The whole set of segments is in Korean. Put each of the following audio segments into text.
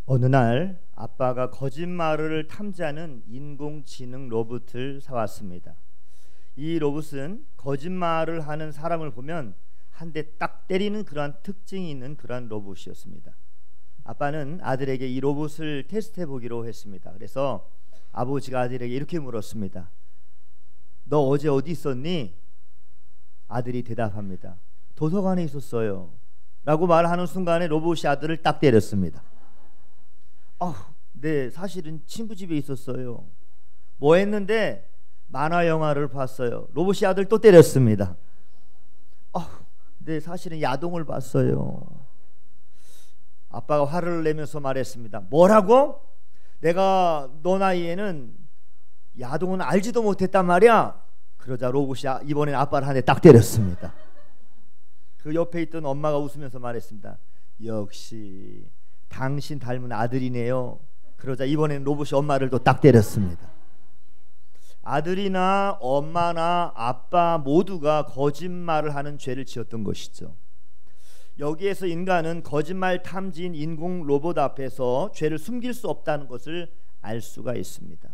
어느 날 아빠가 거짓말을 탐지하는 인공지능 로봇을 사왔습니다. 이 로봇은 거짓말을 하는 사람을 보면 한 대 딱 때리는 그러한 특징이 있는 그러한 로봇이었습니다. 아빠는 아들에게 이 로봇을 테스트해 보기로 했습니다. 그래서 아버지가 아들에게 이렇게 물었습니다. 너 어제 어디 있었니? 아들이 대답합니다. 도서관에 있었어요 라고 말하는 순간에 로봇이 아들을 딱 때렸습니다. 네, 사실은 친구 집에 있었어요. 뭐 했는데? 만화 영화를 봤어요. 로봇이 아들 또 때렸습니다. 네, 사실은 야동을 봤어요. 아빠가 화를 내면서 말했습니다. 뭐라고? 내가 너 나이에는 야동은 알지도 못했단 말이야. 그러자 로봇이 이번엔 아빠를 한 대 딱 때렸습니다. 그 옆에 있던 엄마가 웃으면서 말했습니다. 역시 당신 닮은 아들이네요. 그러자 이번엔 로봇이 엄마를 또 딱 때렸습니다. 아들이나 엄마나 아빠 모두가 거짓말을 하는 죄를 지었던 것이죠. 여기에서 인간은 거짓말 탐지인 인공 로봇 앞에서 죄를 숨길 수 없다는 것을 알 수가 있습니다.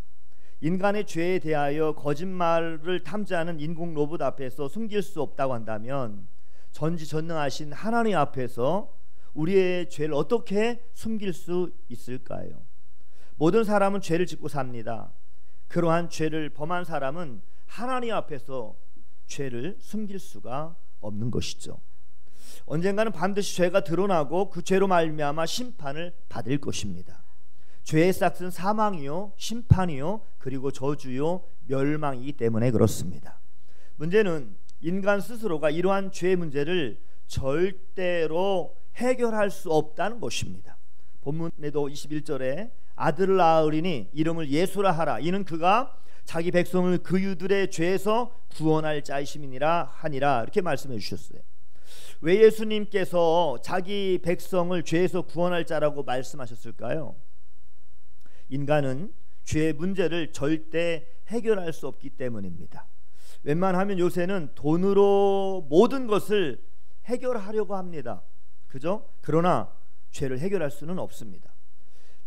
인간의 죄에 대하여 거짓말을 탐지하는 인공 로봇 앞에서 숨길 수 없다고 한다면 전지전능하신 하나님 앞에서 우리의 죄를 어떻게 숨길 수 있을까요? 모든 사람은 죄를 짓고 삽니다. 그러한 죄를 범한 사람은 하나님 앞에서 죄를 숨길 수가 없는 것이죠. 언젠가는 반드시 죄가 드러나고 그 죄로 말미암아 심판을 받을 것입니다. 죄의 싹은 사망이요, 심판이요, 그리고 저주요, 멸망이기 때문에 그렇습니다. 문제는 인간 스스로가 이러한 죄의 문제를 절대로 해결할 수 없다는 것입니다. 본문에도 21절에 아들을 낳으리니 이름을 예수라 하라. 이는 그가 자기 백성을 그유들의 죄에서 구원할 자이심이니라 하니라. 이렇게 말씀해 주셨어요. 왜 예수님께서 자기 백성을 죄에서 구원할 자라고 말씀하셨을까요? 인간은 죄의 문제를 절대 해결할 수 없기 때문입니다. 웬만하면 요새는 돈으로 모든 것을 해결하려고 합니다. 그죠? 그러나 죄를 해결할 수는 없습니다.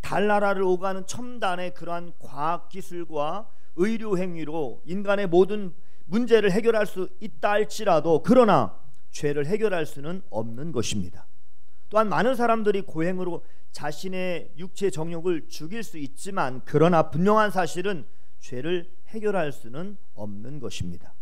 달나라를 오가는 첨단의 그러한 과학기술과 의료행위로 인간의 모든 문제를 해결할 수 있다 할지라도 그러나 죄를 해결할 수는 없는 것입니다. 또한 많은 사람들이 고행으로 자신의 육체 정욕을 죽일 수 있지만 그러나 분명한 사실은 죄를 해결할 수는 없는 것입니다.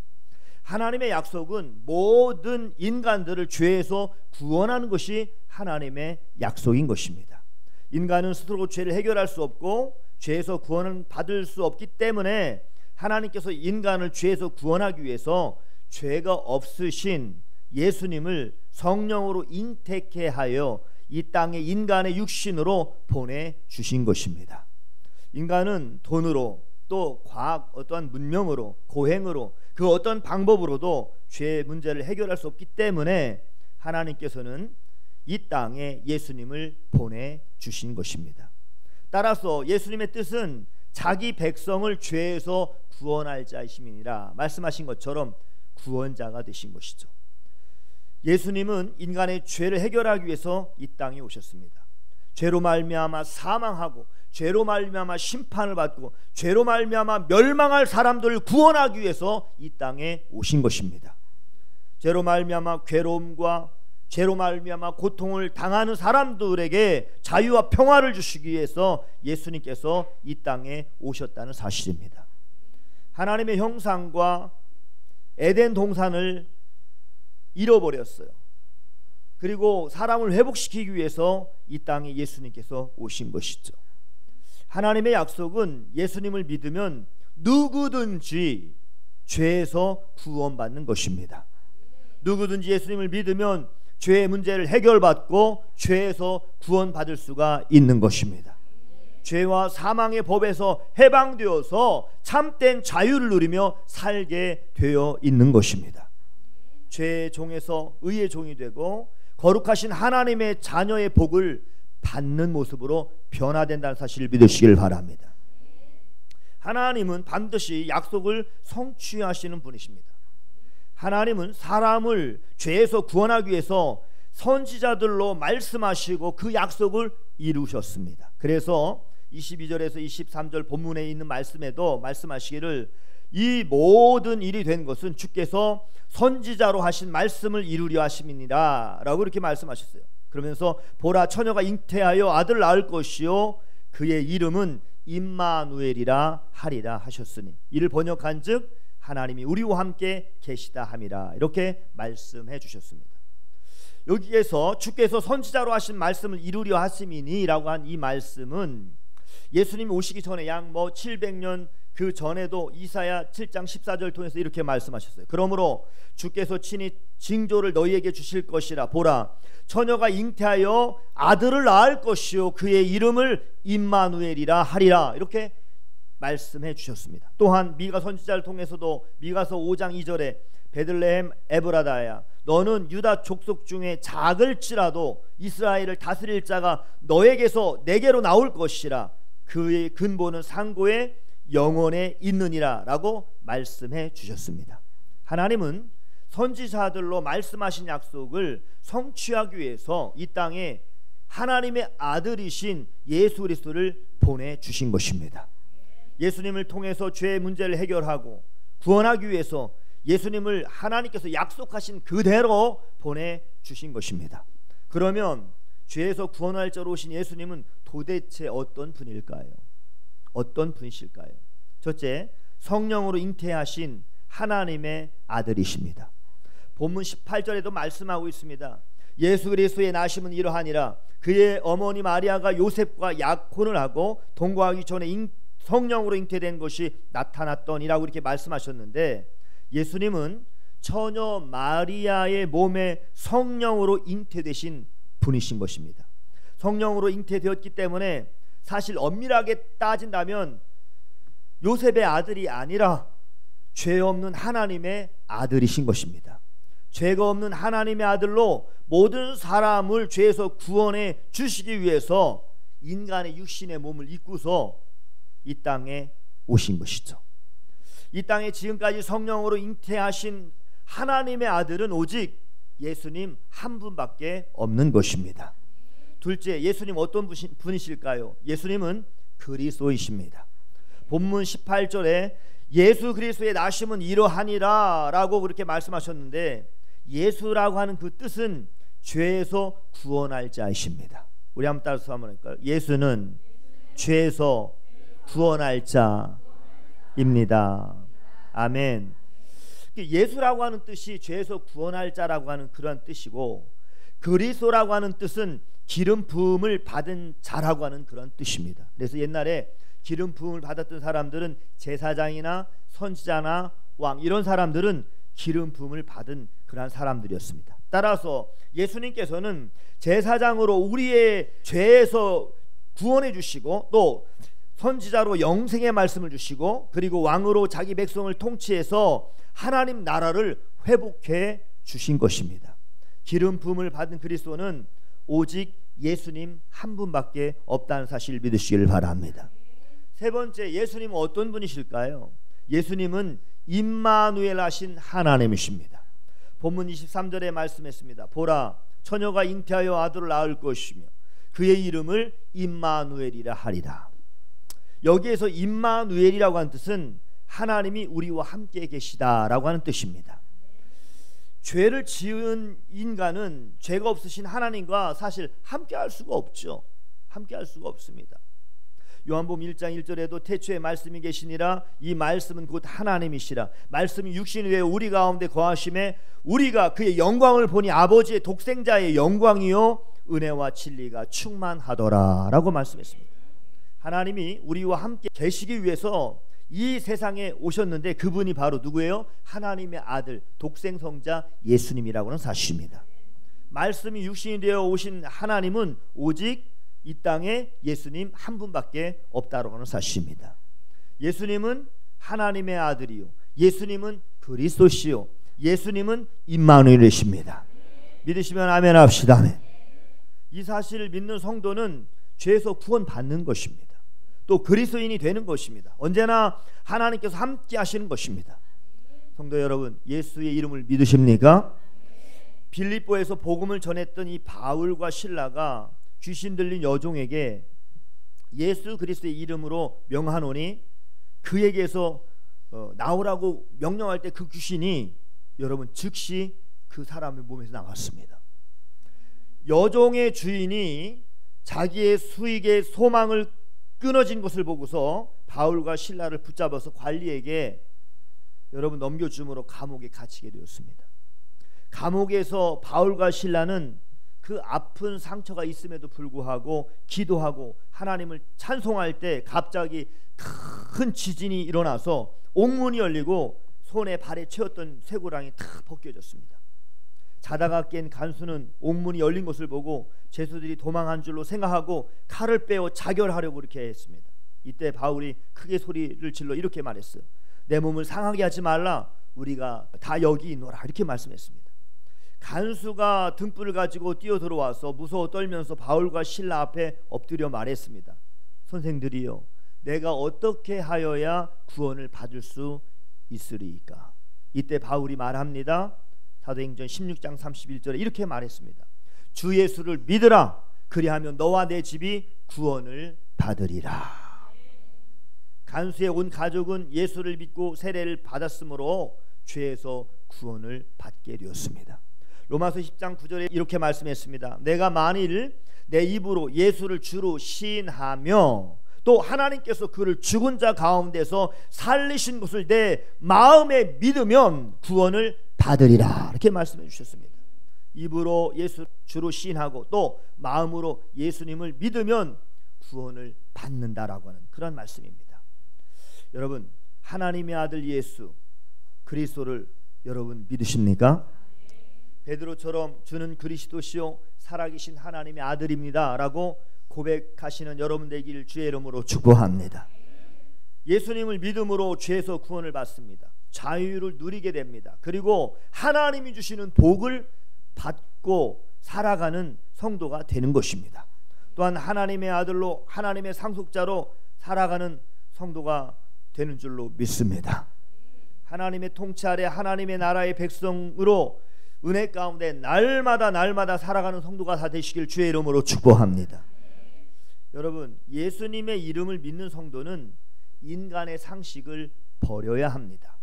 하나님의 약속은 모든 인간들을 죄에서 구원하는 것이 하나님의 약속인 것입니다. 인간은 스스로 죄를 해결할 수 없고 죄에서 구원을 받을 수 없기 때문에 하나님께서 인간을 죄에서 구원하기 위해서 죄가 없으신 예수님을 성령으로 잉태케 하여 이 땅에 인간의 육신으로 보내주신 것입니다. 인간은 돈으로 또 과학 어떠한 문명으로 고행으로 그 어떤 방법으로도 죄의 문제를 해결할 수 없기 때문에 하나님께서는 이 땅에 예수님을 보내주신 것입니다. 따라서 예수님의 뜻은 자기 백성을 죄에서 구원할 자이심이니라 말씀하신 것처럼 구원자가 되신 것이죠. 예수님은 인간의 죄를 해결하기 위해서 이 땅에 오셨습니다. 죄로 말미암아 사망하고 죄로 말미암아 심판을 받고 죄로 말미암아 멸망할 사람들을 구원하기 위해서 이 땅에 오신 것입니다. 죄로 말미암아 괴로움과 죄로 말미암아 고통을 당하는 사람들에게 자유와 평화를 주시기 위해서 예수님께서 이 땅에 오셨다는 사실입니다. 하나님의 형상과 에덴 동산을 잃어버렸어요. 그리고 사람을 회복시키기 위해서 이 땅에 예수님께서 오신 것이죠. 하나님의 약속은 예수님을 믿으면 누구든지 죄에서 구원받는 것입니다. 누구든지 예수님을 믿으면 죄의 문제를 해결받고 죄에서 구원받을 수가 있는 것입니다. 죄와 사망의 법에서 해방되어서 참된 자유를 누리며 살게 되어 있는 것입니다. 죄의 종에서 의의 종이 되고 거룩하신 하나님의 자녀의 복을 받는 모습으로 변화된다는 사실을 믿으시길 바랍니다. 하나님은 반드시 약속을 성취하시는 분이십니다. 하나님은 사람을 죄에서 구원하기 위해서 선지자들로 말씀하시고 그 약속을 이루셨습니다. 그래서 22절에서 23절 본문에 있는 말씀에도 말씀하시기를 이 모든 일이 된 것은 주께서 선지자로 하신 말씀을 이루려 하심이니라 라고 이렇게 말씀하셨어요. 그러면서 보라 처녀가 잉태하여 아들을 낳을 것이요 그의 이름은 임마누엘이라 하리라 하셨으니 이를 번역한즉 하나님이 우리와 함께 계시다 함이라 이렇게 말씀해 주셨습니다. 여기에서 주께서 선지자로 하신 말씀을 이루려 하심이니 라고 한 이 말씀은 예수님이 오시기 전에 약 700년 그 전에도 이사야 7장 14절 통해서 이렇게 말씀하셨어요. 그러므로 주께서 친히 징조를 너희에게 주실 것이라 보라 처녀가 잉태하여 아들을 낳을 것이요 그의 이름을 임마누엘이라 하리라 이렇게 말씀해 주셨습니다. 또한 미가 선지자를 통해서도 미가서 5장 2절에 베들레헴 에브라다야 너는 유다 족속 중에 작을지라도 이스라엘을 다스릴 자가 너에게서 내게로 나올 것이라 그의 근본은 상고에 영원에 있느니라 라고 말씀해 주셨습니다. 하나님은 선지자들로 말씀하신 약속을 성취하기 위해서 이 땅에 하나님의 아들이신 예수 그리스도를 보내주신 것입니다. 예수님을 통해서 죄의 문제를 해결하고 구원하기 위해서 예수님을 하나님께서 약속하신 그대로 보내주신 것입니다. 그러면 죄에서 구원할 자로 오신 예수님은 도대체 어떤 분일까요? 어떤 분이실까요? 첫째, 성령으로 잉태하신 하나님의 아들이십니다. 본문 18절에도 말씀하고 있습니다. 예수 그리스도의 나심은 이러하니라 그의 어머니 마리아가 요셉과 약혼을 하고 동거하기 전에 성령으로 잉태된 것이 나타났더니라고 이렇게 말씀하셨는데 예수님은 처녀 마리아의 몸에 성령으로 잉태되신 분이신 것입니다. 성령으로 잉태되었기 때문에 사실 엄밀하게 따진다면 요셉의 아들이 아니라 죄 없는 하나님의 아들이신 것입니다. 죄가 없는 하나님의 아들로 모든 사람을 죄에서 구원해 주시기 위해서 인간의 육신의 몸을 입고서 이 땅에 오신 것이죠. 이 땅에 지금까지 성령으로 잉태하신 하나님의 아들은 오직 예수님 한 분밖에 없는 것입니다. 둘째, 예수님 어떤 분이실까요? 예수님은 그리스도이십니다. 본문 18절에 예수 그리스도의 나심은 이러하니라 라고 그렇게 말씀하셨는데 예수라고 하는 그 뜻은 죄에서 구원할 자이십니다. 우리 한번 따라서 한번 할까요? 예수는 죄에서 구원할 자입니다. 아멘. 예수라고 하는 뜻이 죄에서 구원할 자라고 하는 그런 뜻이고 그리스도라고 하는 뜻은 기름 부음을 받은 자라고 하는 그런 뜻입니다. 그래서 옛날에 기름 부음을 받았던 사람들은 제사장이나 선지자나 왕 이런 사람들은 기름 부음을 받은 그런 사람들이었습니다. 따라서 예수님께서는 제사장으로 우리의 죄에서 구원해 주시고 또 선지자로 영생의 말씀을 주시고 그리고 왕으로 자기 백성을 통치해서 하나님 나라를 회복해 주신 것입니다. 기름 부음을 받은 그리스도는 오직 예수님 한 분밖에 없다는 사실을 믿으시길 바랍니다. 세 번째, 예수님은 어떤 분이실까요? 예수님은 임마누엘 하신 하나님이십니다. 본문 23절에 말씀했습니다. 보라 처녀가 잉태하여 아들을 낳을 것이며 그의 이름을 임마누엘이라 하리라. 여기에서 임마누엘이라고 하는 뜻은 하나님이 우리와 함께 계시다라고 하는 뜻입니다. 죄를 지은 인간은 죄가 없으신 하나님과 사실 함께할 수가 없죠. 함께할 수가 없습니다. 요한복음 1장 1절에도 태초에 말씀이 계시니라 이 말씀은 곧 하나님이시라 말씀이 육신이 되어 우리 가운데 거하심에 우리가 그의 영광을 보니 아버지의 독생자의 영광이요 은혜와 진리가 충만하더라 라고 말씀했습니다. 하나님이 우리와 함께 계시기 위해서 이 세상에 오셨는데 그분이 바로 누구예요? 하나님의 아들 독생성자 예수님이라고 하는 사실입니다. 말씀이 육신이 되어 오신 하나님은 오직 이 땅에 예수님 한 분밖에 없다라고 하는 사실입니다. 예수님은 하나님의 아들이요 예수님은 그리스도시요 예수님은 임마누엘이십니다. 믿으시면 아멘 합시다. 아멘. 이 사실을 믿는 성도는 죄에서 구원받는 것입니다. 또 그리스도인이 되는 것입니다. 언제나 하나님께서 함께 하시는 것입니다. 성도 여러분, 예수의 이름을 믿으십니까? 빌립보에서 복음을 전했던 이 바울과 실라가 귀신 들린 여종에게 예수 그리스도의 이름으로 명하노니 그에게서 나오라고 명령할 때 그 귀신이 여러분 즉시 그 사람의 몸에서 나왔습니다. 여종의 주인이 자기의 수익의 소망을 끊어진 것을 보고서 바울과 실라를 붙잡아서 관리에게 여러분 넘겨줌으로 감옥에 갇히게 되었습니다. 감옥에서 바울과 실라는 그 아픈 상처가 있음에도 불구하고 기도하고 하나님을 찬송할 때 갑자기 큰 지진이 일어나서 옥문이 열리고 손에 발에 채웠던 쇠고랑이 탁 벗겨졌습니다. 자다가 깬 간수는 옥문이 열린 것을 보고 죄수들이 도망한 줄로 생각하고 칼을 빼어 자결하려고 이렇게 했습니다. 이때 바울이 크게 소리를 질러 이렇게 말했어요. 내 몸을 상하게 하지 말라. 우리가 다 여기 있노라. 이렇게 말씀했습니다. 간수가 등불을 가지고 뛰어 들어와서 무서워 떨면서 바울과 실라 앞에 엎드려 말했습니다. 선생들이여, 내가 어떻게 하여야 구원을 받을 수 있으리이까? 이때 바울이 말합니다. 사도행전 16장 31절에 이렇게 말했습니다. 주 예수를 믿으라. 그리하면 너와 내 집이 구원을 받으리라. 간수의 온 가족은 예수를 믿고 세례를 받았으므로 죄에서 구원을 받게 되었습니다. 로마서 10장 9절에 이렇게 말씀했습니다. 내가 만일 내 입으로 예수를 주로 시인하며 또 하나님께서 그를 죽은 자 가운데서 살리신 것을 내 마음에 믿으면 구원을 받으리라. 이렇게 말씀해 주셨습니다. 입으로 예수 주로 시인하고 또 마음으로 예수님을 믿으면 구원을 받는다라고 하는 그런 말씀입니다. 여러분, 하나님의 아들 예수 그리스도를 여러분 믿으십니까? 베드로처럼 주는 그리스도시요 살아계신 하나님의 아들입니다 라고 고백하시는 여러분 되기를 주의 이름으로 축복합니다. 예수님을 믿음으로 죄에서 구원을 받습니다. 자유를 누리게 됩니다. 그리고 하나님이 주시는 복을 받고 살아가는 성도가 되는 것입니다. 또한 하나님의 아들로 하나님의 상속자로 살아가는 성도가 되는 줄로 믿습니다. 하나님의 통치 아래 하나님의 나라의 백성으로 은혜 가운데 날마다 살아가는 성도가 다 되시길 주의 이름으로 축복합니다. 여러분, 예수님의 이름을 믿는 성도는 인간의 상식을 버려야 합니다.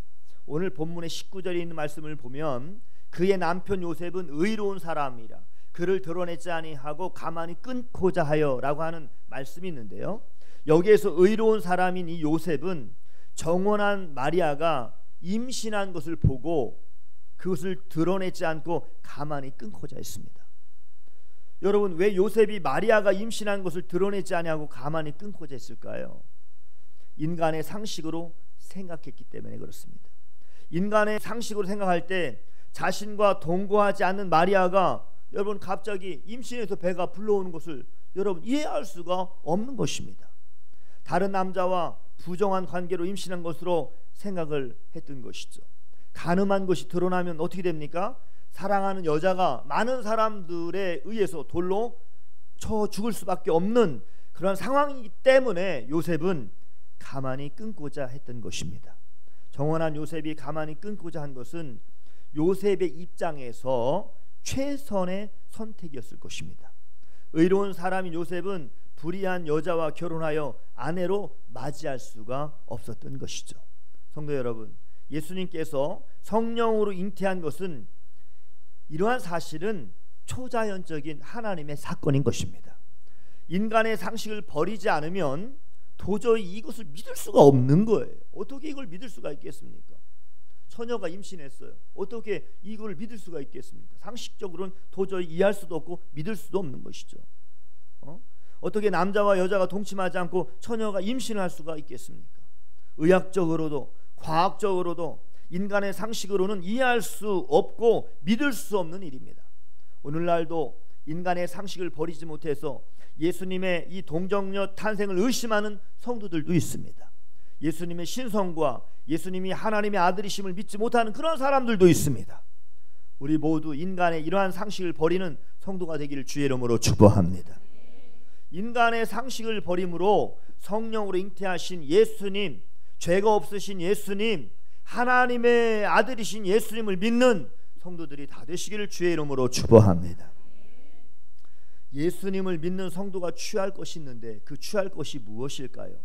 오늘 본문의 19절에 있는 말씀을 보면 그의 남편 요셉은 의로운 사람이라 그를 드러내지 아니하고 가만히 끊고자 하여 라고 하는 말씀이 있는데요, 여기에서 의로운 사람인 이 요셉은 정혼한 마리아가 임신한 것을 보고 그것을 드러내지 않고 가만히 끊고자 했습니다. 여러분, 왜 요셉이 마리아가 임신한 것을 드러내지 아니하고 가만히 끊고자 했을까요? 인간의 상식으로 생각했기 때문에 그렇습니다. 인간의 상식으로 생각할 때 자신과 동거하지 않는 마리아가 여러분 갑자기 임신해서 배가 불러오는 것을 여러분 이해할 수가 없는 것입니다. 다른 남자와 부정한 관계로 임신한 것으로 생각을 했던 것이죠. 간음한 것이 드러나면 어떻게 됩니까? 사랑하는 여자가 많은 사람들에 의해서 돌로 쳐 죽을 수밖에 없는 그런 상황이기 때문에 요셉은 가만히 끊고자 했던 것입니다. 정혼한 요셉이 가만히 끊고자 한 것은 요셉의 입장에서 최선의 선택이었을 것입니다. 의로운 사람인 요셉은 불의한 여자와 결혼하여 아내로 맞이할 수가 없었던 것이죠. 성도 여러분, 예수님께서 성령으로 잉태한 것은 이러한 사실은 초자연적인 하나님의 사건인 것입니다. 인간의 상식을 버리지 않으면 도저히 이것을 믿을 수가 없는 거예요. 어떻게 이걸 믿을 수가 있겠습니까? 처녀가 임신했어요. 어떻게 이걸 믿을 수가 있겠습니까? 상식적으로는 도저히 이해할 수도 없고 믿을 수도 없는 것이죠. 어떻게 남자와 여자가 동침하지 않고 처녀가 임신을 할 수가 있겠습니까? 의학적으로도 과학적으로도 인간의 상식으로는 이해할 수 없고 믿을 수 없는 일입니다. 오늘날도 인간의 상식을 버리지 못해서 예수님의 이 동정녀 탄생을 의심하는 성도들도 있습니다. 예수님의 신성과 예수님이 하나님의 아들이심을 믿지 못하는 그런 사람들도 있습니다. 우리 모두 인간의 이러한 상식을 버리는 성도가 되기를 주의 이름으로 축복합니다. 인간의 상식을 버림으로 성령으로 잉태하신 예수님, 죄가 없으신 예수님, 하나님의 아들이신 예수님을 믿는 성도들이 다 되시기를 주의 이름으로 축복합니다. 예수님을 믿는 성도가 취할 것이 있는데 그 취할 것이 무엇일까요?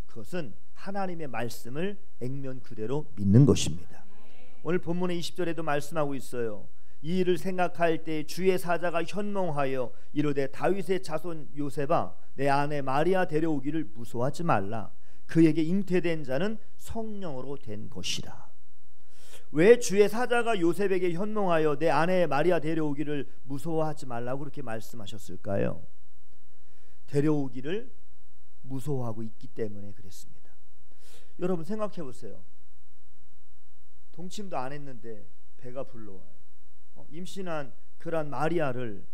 그것은 하나님의 말씀을 액면 그대로 믿는 것입니다. 오늘 본문의 20절에도 말씀하고 있어요. 이 일을 생각할 때 주의 사자가 현몽하여 이르되 다윗의 자손 요셉아 내 아내 마리아 데려오기를 무서워하지 말라. 그에게 잉태된 자는 성령으로 된 것이라. 왜 주의 사자가 요셉에게 현몽하여 내 아내 마리아 데려오기를 무서워하지 말라고 그렇게 말씀하셨을까요? 데려오기를 무서워하고 있기 때문에 그랬습니다. 여러분 생각해 보세요. 동침도 안 했는데 배가 불러와요. 임신한 그런 마리아를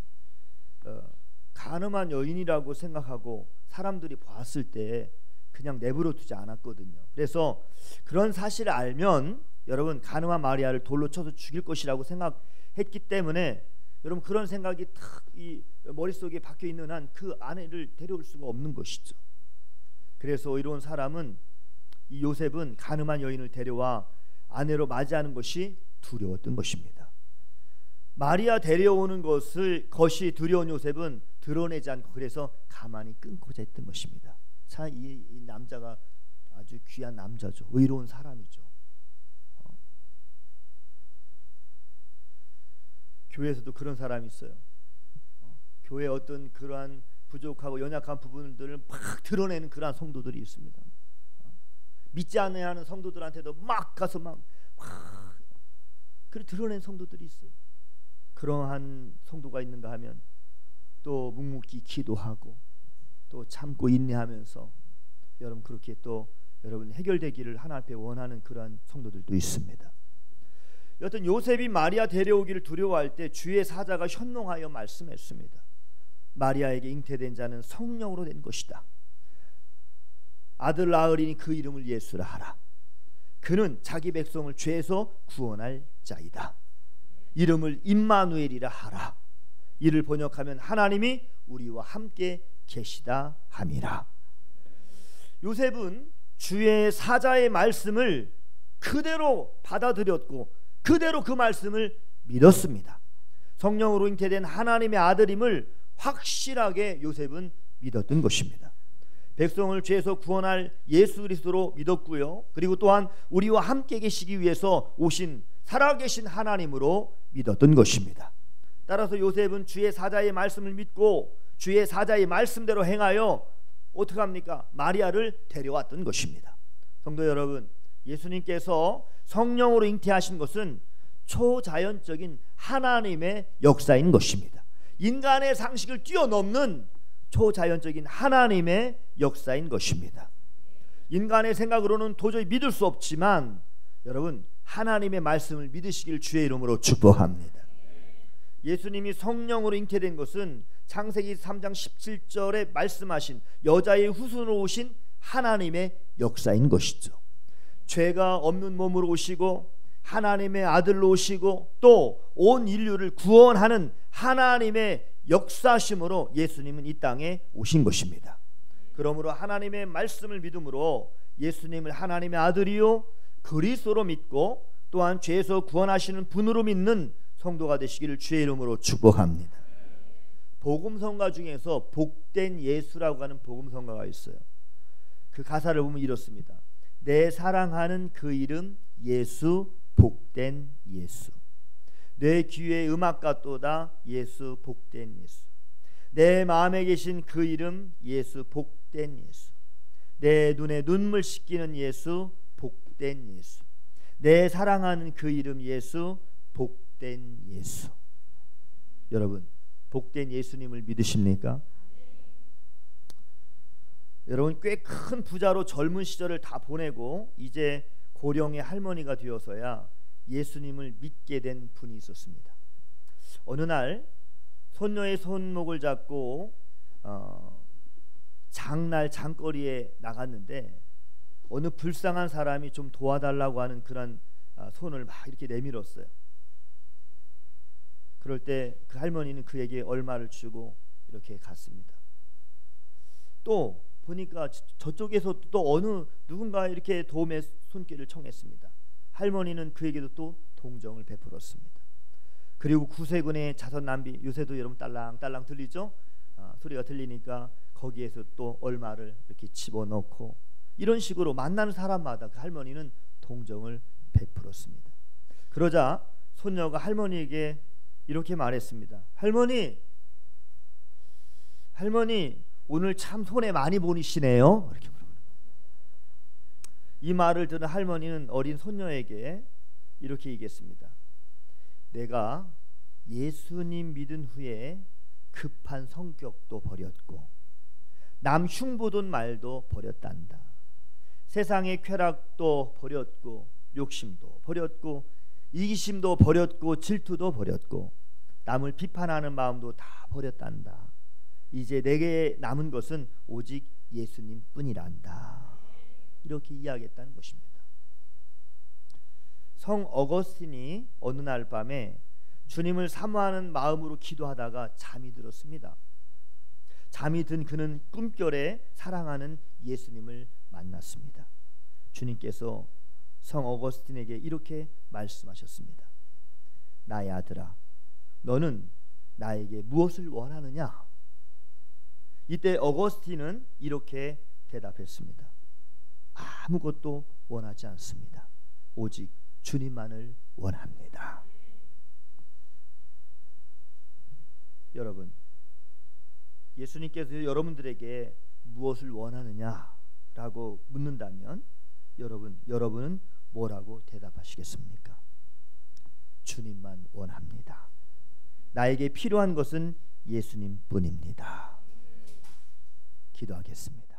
가늠한 여인이라고 생각하고 사람들이 봤을 때 그냥 내버려 두지 않았거든요. 그래서 그런 사실을 알면 여러분 가늠한 마리아를 돌로 쳐서 죽일 것이라고 생각했기 때문에 여러분 그런 생각이 탁 이 머릿속에 박혀 있는 한 그 아내를 데려올 수가 없는 것이죠. 그래서 이런 사람은 이 요셉은 가늠한 여인을 데려와 아내로 맞이하는 것이 두려웠던 것입니다. 마리아 데려오는 것이 두려운 요셉은 드러내지 않고 그래서 가만히 끊고자 했던 것입니다. 자, 이 남자가 아주 귀한 남자죠. 의로운 사람이죠. 교회에서도 그런 사람이 있어요. 교회에 어떤 그러한 부족하고 연약한 부분들을 막 드러내는 그러한 성도들이 있습니다. 믿지 않는 성도들한테도 막 가서 막 그렇게 드러낸 성도들이 있어요. 그러한 성도가 있는가 하면 또 묵묵히 기도하고 또 참고 인내하면서 여러분 그렇게 또 여러분 해결되기를 하나님 앞에 원하는 그러한 성도들도 있습니다. 여튼 요셉이 마리아 데려오기를 두려워할 때 주의 사자가 현몽하여 말씀했습니다. 마리아에게 잉태된 자는 성령으로 된 것이다. 아들 낳으리니 그 이름을 예수라 하라. 그는 자기 백성을 죄에서 구원할 자이다. 이름을 임마누엘이라 하라. 이를 번역하면 하나님이 우리와 함께 계시다 함이라. 요셉은 주의 사자의 말씀을 그대로 받아들였고 그대로 그 말씀을 믿었습니다. 성령으로 잉태된 하나님의 아들임을 확실하게 요셉은 믿었던 것입니다. 백성을 죄에서 구원할 예수 그리스도로 믿었고요. 그리고 또한 우리와 함께 계시기 위해서 오신 살아계신 하나님으로 믿었던 것입니다. 따라서 요셉은 주의 사자의 말씀을 믿고 주의 사자의 말씀대로 행하여 어떻게 합니까? 마리아를 데려왔던 것입니다. 성도 여러분, 예수님께서 성령으로 잉태하신 것은 초자연적인 하나님의 역사인 것입니다. 인간의 상식을 뛰어넘는 초자연적인 하나님의 역사인 것입니다. 인간의 생각으로는 도저히 믿을 수 없지만 여러분 하나님의 말씀을 믿으시길 주의 이름으로 축복합니다. 예수님이 성령으로 잉태된 것은 창세기 3장 17절에 말씀하신 여자의 후손으로 오신 하나님의 역사인 것이죠. 죄가 없는 몸으로 오시고 하나님의 아들로 오시고 또 온 인류를 구원하는 하나님의 역사심으로 예수님은 이 땅에 오신 것입니다. 그러므로 하나님의 말씀을 믿음으로 예수님을 하나님의 아들이요 그리스도로 믿고 또한 죄에서 구원하시는 분으로 믿는 성도가 되시기를 주의 이름으로 축복합니다. 복음성가 중에서 복된 예수라고 하는 복음성가가 있어요. 그 가사를 보면 이렇습니다. 내 사랑하는 그 이름 예수 복된 예수. 내 귀에 음악 같도다 예수 복된 예수. 내 마음에 계신 그 이름 예수 복된 예수. 내 눈에 눈물 씻기는 예수 복된 예수. 내 사랑하는 그 이름 예수 복된 예수. 여러분 복된 예수님을 믿으십니까? 여러분 꽤 큰 부자로 젊은 시절을 다 보내고 이제 고령의 할머니가 되어서야 예수님을 믿게 된 분이 있었습니다. 어느 날 손녀의 손목을 잡고 장날 장거리에 나갔는데 어느 불쌍한 사람이 좀 도와달라고 하는 그런 손을 막 이렇게 내밀었어요. 그럴 때 그 할머니는 그에게 얼마를 주고 이렇게 갔습니다. 또 보니까 저쪽에서 또 어느 누군가 이렇게 도움의 손길을 청했습니다. 할머니는 그에게도 또 동정을 베풀었습니다. 그리고 구세군의 자선 낭비, 요새도 여러분 딸랑딸랑 들리죠? 소리가 들리니까 거기에서 또 얼마를 이렇게 집어넣고, 이런 식으로 만나는 사람마다 그 할머니는 동정을 베풀었습니다. 그러자 손녀가 할머니에게 이렇게 말했습니다. 할머니 오늘 참 손해 많이 보이시네요. 이렇게 물어보는 거예요. 이 말을 들은 할머니는 어린 손녀에게 이렇게 얘기했습니다. 내가 예수님 믿은 후에 급한 성격도 버렸고 남 흉보던 말도 버렸단다. 세상의 쾌락도 버렸고 욕심도 버렸고 이기심도 버렸고 질투도 버렸고 남을 비판하는 마음도 다 버렸단다. 이제 내게 남은 것은 오직 예수님 뿐이란다. 이렇게 이야기했다는 것입니다. 성 어거스틴이 어느 날 밤에 주님을 사모하는 마음으로 기도하다가 잠이 들었습니다. 잠이 든 그는 꿈결에 사랑하는 예수님을 만났습니다. 주님께서 성 어거스틴에게 이렇게 말씀하셨습니다. 나의 아들아, 너는 나에게 무엇을 원하느냐? 이때 어거스틴은 이렇게 대답했습니다. 아무것도 원하지 않습니다. 오직 주님만을 원합니다. 여러분, 예수님께서 여러분들에게 무엇을 원하느냐라고 묻는다면 여러분은 뭐라고 대답하시겠습니까? 주님만 원합니다. 나에게 필요한 것은 예수님뿐입니다. 기도하겠습니다.